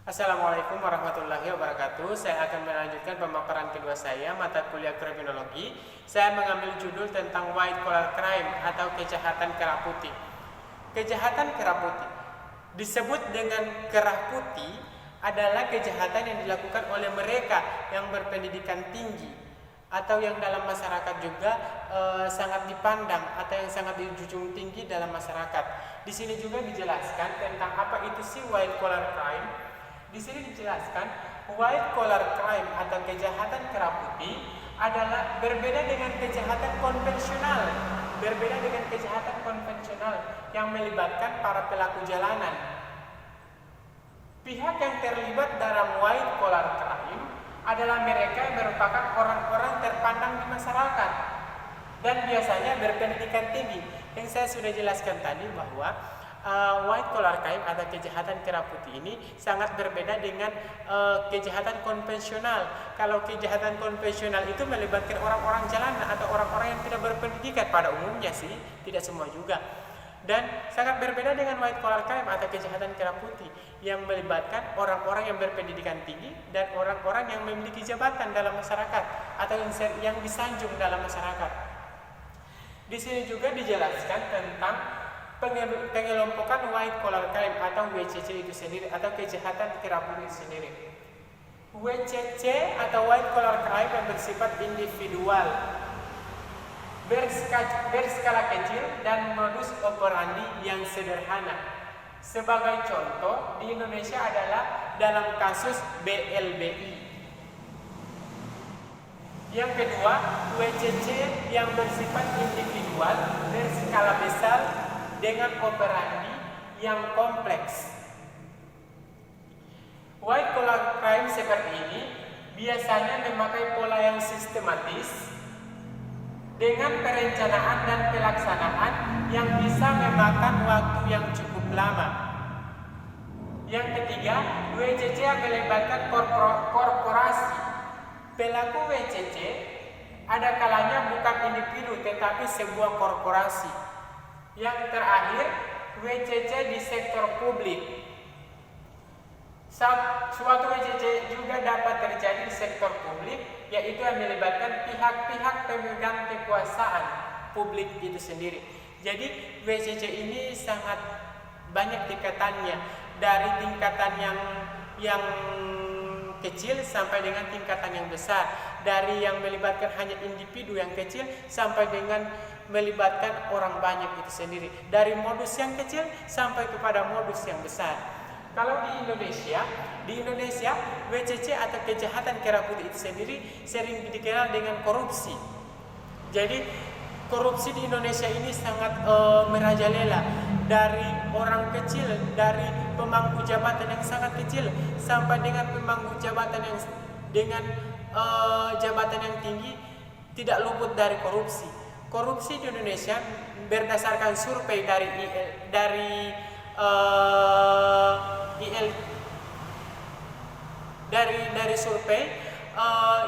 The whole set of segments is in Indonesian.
Assalamualaikum warahmatullahi wabarakatuh. Saya akan melanjutkan pemaparan kedua saya, mata kuliah kriminologi. Saya mengambil judul tentang white collar crime atau kejahatan kerah putih. Kejahatan kerah putih disebut dengan kerah putih adalah kejahatan yang dilakukan oleh mereka yang berpendidikan tinggi atau yang dalam masyarakat juga sangat dipandang atau yang sangat dijunjung tinggi dalam masyarakat. Di sini juga dijelaskan tentang apa itu sih white collar crime. Di sini dijelaskan white collar crime atau kejahatan kerah putih adalah berbeda dengan kejahatan konvensional. Berbeda dengan kejahatan konvensional yang melibatkan para pelaku jalanan. Pihak yang terlibat dalam white collar crime adalah mereka yang merupakan orang-orang terpandang di masyarakat dan biasanya berpendidikan tinggi. Yang saya sudah jelaskan tadi bahwa white collar crime atau kejahatan kerah putih ini sangat berbeda dengan kejahatan konvensional. Kalau kejahatan konvensional itu melibatkan orang-orang jalanan atau orang-orang yang tidak berpendidikan pada umumnya sih, tidak semua juga. Dan sangat berbeda dengan white collar crime atau kejahatan kerah putih yang melibatkan orang-orang yang berpendidikan tinggi dan orang-orang yang memiliki jabatan dalam masyarakat atau yang disanjung dalam masyarakat. Di sini juga dijelaskan tentang pengelompokan white collar crime atau WCC itu sendiri atau kejahatan kerah putih sendiri. WCC atau white collar crime yang bersifat individual, berskala kecil dan modus operandi yang sederhana. Sebagai contoh, di Indonesia adalah dalam kasus BLBI. Yang kedua, WCC yang bersifat individual, berskala besar dengan operandi yang kompleks. White collar crime seperti ini biasanya memakai pola yang sistematis dengan perencanaan dan pelaksanaan yang bisa memakan waktu yang cukup lama. Yang ketiga, WCC yang melibatkan korporasi. Pelaku WCC ada kalanya bukan individu tetapi sebuah korporasi. Yang terakhir, WCC di sektor publik. Suatu WCC juga dapat terjadi di sektor publik, yaitu yang melibatkan pihak-pihak pemegang kekuasaan publik itu sendiri. Jadi WCC ini sangat banyak tingkatannya, dari tingkatan yang kecil sampai dengan tingkatan yang besar, dari yang melibatkan hanya individu yang kecil sampai dengan melibatkan orang banyak itu sendiri, dari modus yang kecil sampai kepada modus yang besar. Kalau di Indonesia WCC atau kejahatan kerah putih itu sendiri sering dikenal dengan korupsi. Jadi korupsi di Indonesia ini sangat merajalela, dari orang kecil, dari pemangku jabatan yang sangat kecil sampai dengan pemangku jabatan yang dengan jabatan yang tinggi tidak luput dari korupsi. Korupsi di Indonesia berdasarkan survei dari survei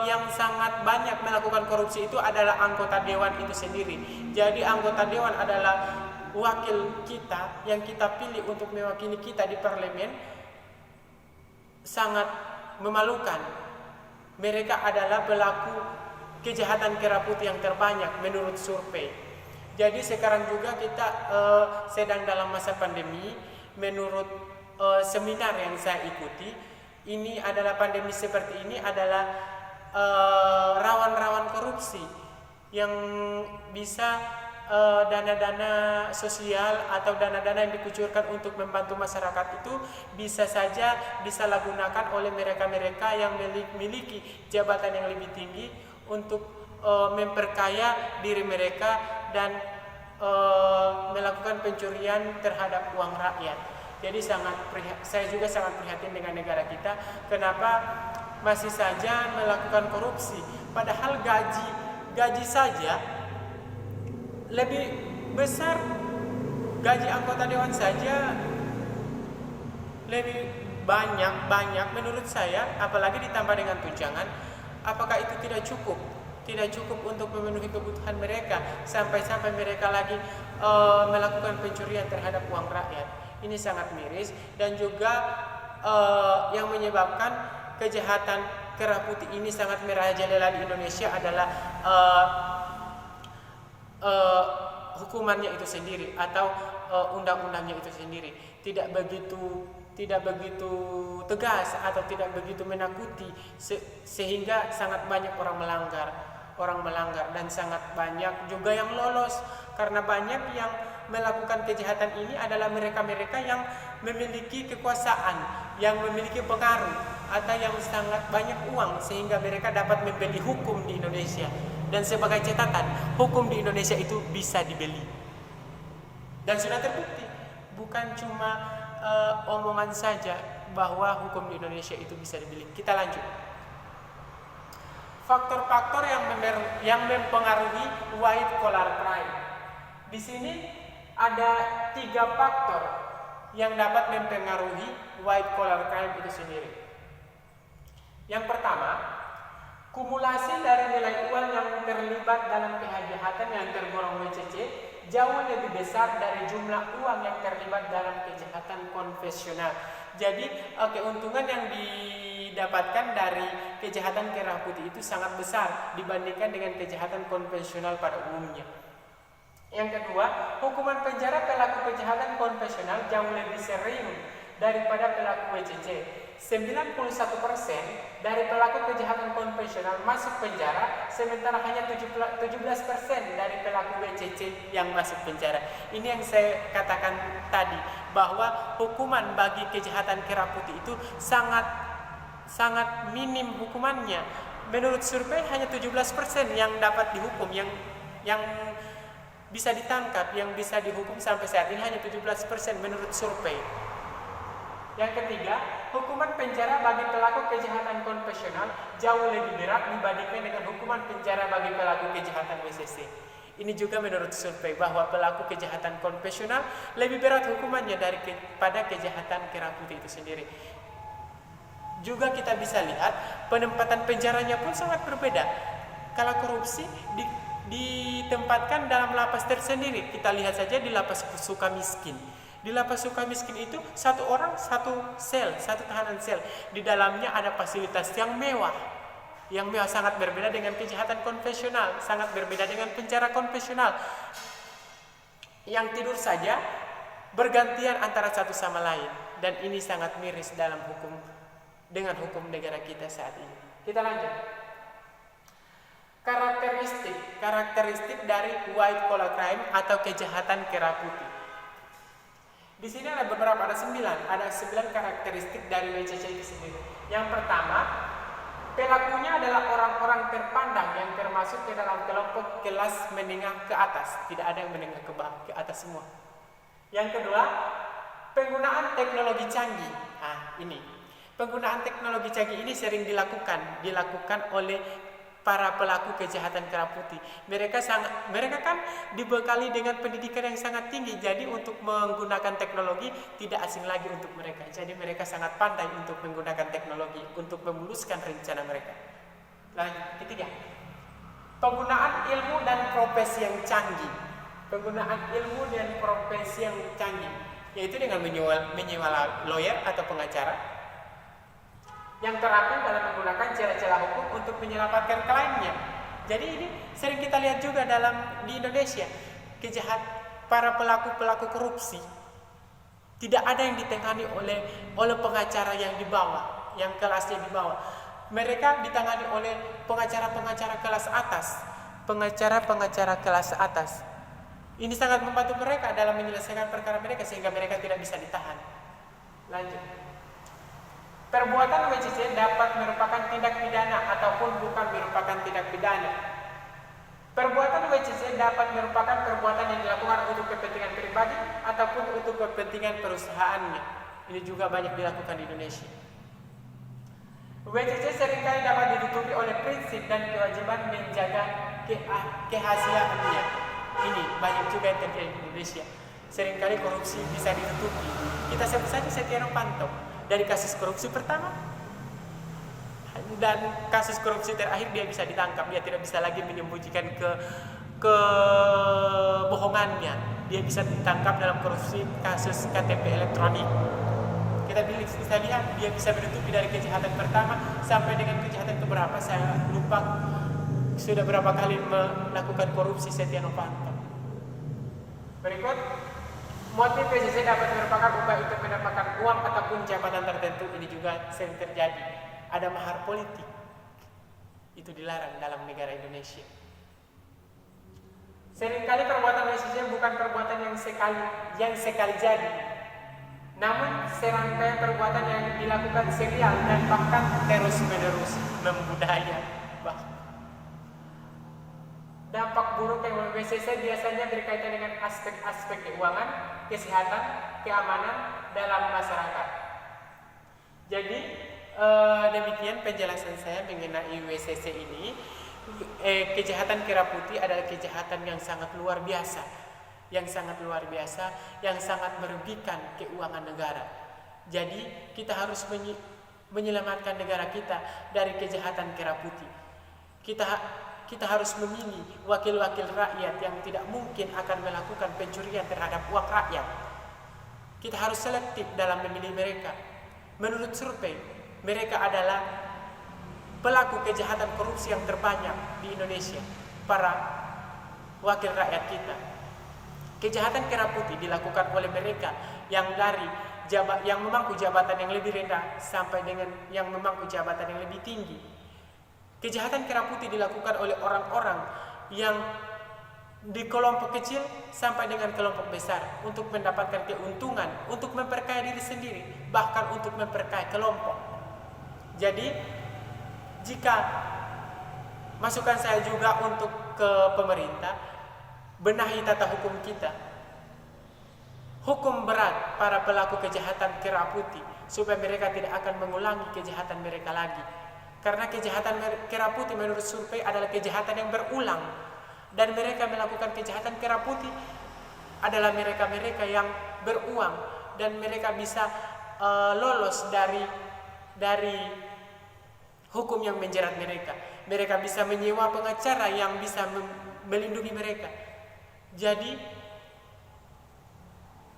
yang sangat banyak melakukan korupsi itu adalah anggota dewan itu sendiri. Jadi anggota dewan adalah wakil kita yang kita pilih untuk mewakili kita di parlemen. Sangat memalukan. Mereka adalah pelaku kejahatan kerah putih yang terbanyak menurut survei. Jadi sekarang juga kita sedang dalam masa pandemi. Menurut seminar yang saya ikuti, ini adalah pandemi seperti ini adalah rawan-rawan korupsi yang bisa dana-dana sosial atau dana-dana yang dikucurkan untuk membantu masyarakat itu bisa saja disalahgunakan oleh mereka-mereka yang memiliki jabatan yang lebih tinggi untuk memperkaya diri mereka dan melakukan pencurian terhadap uang rakyat. Jadi saya juga sangat prihatin dengan negara kita. Kenapa masih saja melakukan korupsi? Padahal gaji saja lebih besar, gaji anggota dewan saja lebih banyak menurut saya, apalagi ditambah dengan tunjangan. Apakah itu tidak cukup? Tidak cukup untuk memenuhi kebutuhan mereka, sampai-sampai mereka lagi melakukan pencurian terhadap uang rakyat. Ini sangat miris dan juga yang menyebabkan kejahatan kera putih ini sangat merajalela di Indonesia adalah hukumannya itu sendiri atau undang-undangnya itu sendiri tidak begitu tegas atau tidak begitu menakuti sehingga sangat banyak orang melanggar dan sangat banyak juga yang lolos, karena banyak yang melakukan kejahatan ini adalah mereka-mereka yang memiliki kekuasaan, yang memiliki pengaruh atau yang sangat banyak uang sehingga mereka dapat membeli hukum di Indonesia. Dan sebagai catatan, hukum di Indonesia itu bisa dibeli dan sudah terbukti, bukan cuma omongan saja bahwa hukum di Indonesia itu bisa dibeli. Kita lanjut. Faktor-faktor yang mempengaruhi white collar crime. Di sini ada 3 faktor yang dapat mempengaruhi white collar crime itu sendiri. Yang pertama, kumulasi dari nilai uang yang terlibat dalam kejahatan yang tergolong WCC jauh lebih besar dari jumlah uang yang terlibat dalam kejahatan konvensional. Jadi keuntungan yang didapatkan dari kejahatan kera putih itu sangat besar dibandingkan dengan kejahatan konvensional pada umumnya. Yang kedua, hukuman penjara pelaku kejahatan konvensional jauh lebih sering daripada pelaku WCC. 91% dari pelaku kejahatan konvensional masuk penjara, sementara hanya 17% dari pelaku WCC yang masuk penjara. Ini yang saya katakan tadi, bahwa hukuman bagi kejahatan kera putih itu sangat minim hukumannya. Menurut survei hanya 17% yang dapat dihukum, yang bisa ditangkap, yang bisa dihukum sampai saat ini hanya 17% menurut survei. Yang ketiga, hukuman penjara bagi pelaku kejahatan konvensional jauh lebih berat dibandingkan dengan hukuman penjara bagi pelaku kejahatan WCC. Ini juga menurut survei bahwa pelaku kejahatan konvensional lebih berat hukumannya daripada kejahatan kera putih itu sendiri. Juga kita bisa lihat penempatan penjaranya pun sangat berbeda. Kalau korupsi ditempatkan dalam lapas tersendiri, kita lihat saja di lapas Sukamiskin. Di lapas Sukamiskin itu satu orang satu tahanan sel. Di dalamnya ada fasilitas yang mewah. Yang mewah sangat berbeda dengan kejahatan konvensional, sangat berbeda dengan penjara konvensional. Yang tidur saja bergantian antara satu sama lain, dan ini sangat miris dalam hukum dengan hukum negara kita saat ini. Kita lanjut. Karakteristik dari white collar crime atau kejahatan kera putih. Di sini ada 9 karakteristik dari WCC itu sendiri. Yang pertama, pelakunya adalah orang-orang terpandang yang termasuk ke dalam kelompok kelas menengah ke atas. Tidak ada yang menengah ke bawah, ke atas semua. Yang kedua, penggunaan teknologi canggih. Penggunaan teknologi canggih ini sering dilakukan oleh para pelaku kejahatan kera putih. Mereka kan dibekali dengan pendidikan yang sangat tinggi. Jadi untuk menggunakan teknologi tidak asing lagi untuk mereka. Jadi mereka sangat pandai untuk menggunakan teknologi untuk memuluskan rencana mereka. Lanjut, ketiga, penggunaan ilmu dan profesi yang canggih. Yaitu dengan menyewa lawyer atau pengacara yang terampil dalam menggunakan celah-celah hukum untuk menyelamatkan kliennya. Jadi ini sering kita lihat juga di Indonesia, para pelaku korupsi tidak ada yang ditangani oleh pengacara yang di bawah, yang kelasnya di bawah. Mereka ditangani oleh pengacara kelas atas. Ini sangat membantu mereka dalam menyelesaikan perkara mereka sehingga mereka tidak bisa ditahan. Lanjut. Perbuatan WCC dapat merupakan tindak pidana ataupun bukan merupakan tindak pidana. Perbuatan WCC dapat merupakan perbuatan yang dilakukan untuk kepentingan pribadi ataupun untuk kepentingan perusahaannya. Ini juga banyak dilakukan di Indonesia. WCC seringkali dapat ditutupi oleh prinsip dan kewajiban menjaga kerahasiaannya. Ini banyak juga yang terjadi di Indonesia. Seringkali korupsi bisa ditutupi. Kita sebut saja Setia Novanto. Dari kasus korupsi pertama dan kasus korupsi terakhir dia bisa ditangkap. Dia tidak bisa lagi menyembunyikan kebohongannya. Dia bisa ditangkap dalam korupsi kasus KTP elektronik. Kita bisa lihat dia bisa menutupi dari kejahatan pertama sampai dengan kejahatan keberapa, saya lupa sudah berapa kali melakukan korupsi Setia Novanto. Berikut, motif PJJ dapat merupakan upaya untuk mendapatkan uang ataupun jabatan tertentu. Ini juga sering terjadi. Ada mahar politik. Itu dilarang dalam negara Indonesia. Seringkali perbuatan PJJ bukan perbuatan yang sekali jadi, namun serangkaian perbuatan yang dilakukan serial dan bahkan terus-menerus membudaya. Dampak buruk yang PJJ biasanya berkaitan dengan aspek-aspek keuangan, kesehatan, keamanan dalam masyarakat. Jadi demikian penjelasan saya mengenai WCC ini. Kejahatan kera putih adalah kejahatan yang sangat luar biasa, yang sangat merugikan keuangan negara. Jadi kita harus menyelamatkan negara kita dari kejahatan kera putih. Kita harus memilih wakil-wakil rakyat yang tidak mungkin akan melakukan pencurian terhadap uang rakyat. Kita harus selektif dalam memilih mereka. Menurut survei, mereka adalah pelaku kejahatan korupsi yang terbanyak di Indonesia, para wakil rakyat kita. Kejahatan kera putih dilakukan oleh mereka yang memangku jabatan yang lebih rendah sampai dengan yang memangku jabatan yang lebih tinggi. Kejahatan kera putih dilakukan oleh orang-orang yang di kelompok kecil sampai dengan kelompok besar untuk mendapatkan keuntungan, untuk memperkaya diri sendiri, bahkan untuk memperkaya kelompok. Jadi, jika masukan saya juga untuk ke pemerintah, benahi tata hukum kita. Hukum berat para pelaku kejahatan kera putih supaya mereka tidak akan mengulangi kejahatan mereka lagi. Karena kejahatan kera putih menurut survei adalah kejahatan yang berulang. Dan mereka melakukan kejahatan kera putih adalah mereka-mereka yang beruang. Dan mereka bisa lolos dari hukum yang menjerat mereka. Mereka bisa menyewa pengacara yang bisa melindungi mereka. Jadi,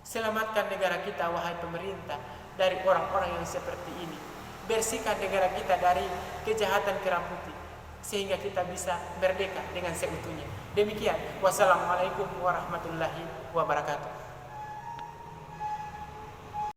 selamatkan negara kita, wahai pemerintah, dari orang-orang yang seperti ini. Bersihkan negara kita dari kejahatan kera putih sehingga kita bisa merdeka dengan seutuhnya. Demikian, wassalamualaikum warahmatullahi wabarakatuh.